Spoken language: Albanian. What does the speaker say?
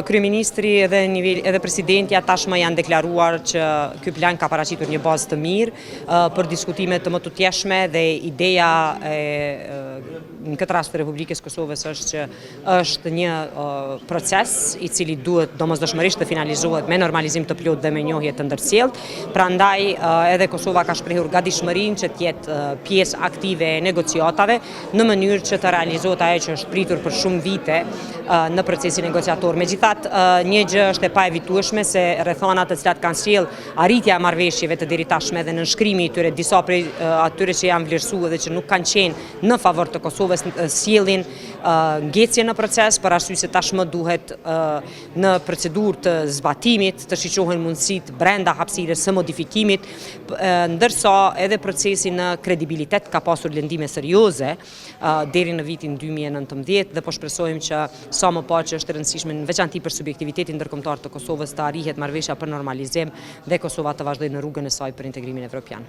Kryeministri edhe presidentja tashmë janë deklaruar që ky plan ka paraqitur një bazë të mirë për diskutime të më të tjeshme dhe ideja në këtë rast të Republikës Kosovës është që është një proces i cili duhet domosdoshmërisht të finalizohet me normalizim të plotë dhe me njohje të ndërcjellët. Prandaj edhe Kosova ka shprehur gatishmërinë që të jetë pjesë aktive e negociatave në mënyrë që të realizohet ajo që është pritur për shumë vite në procesin negociator. Megjithatë, një gjë është e paevitueshme se rrethonat të cilat kanë sjell arritja e marrëveshjeve të deri tashme dhe nënshkrimi i tyre disa prej atyre që janë vlerësuar dhe që nuk kanë qenë në favor të Kosovës sjellin ngjecje në proces, për arsye se tashmë duhet në procedurë të zbatimit të shiqohen mundësitë brenda hapësirës së modifikimit, ndërsa edhe procesi në kredibilitet ka pasur lëndime serioze deri në vitin 2019 dhe po shpresojmë që sa më parë që është e rëndësishme në veçanti për subjektivitetin ndërkombëtar të Kosovës të arrihet marrëveshja për normalizim dhe Kosova të vazhdojë në rrugën e saj për integrimin evropian.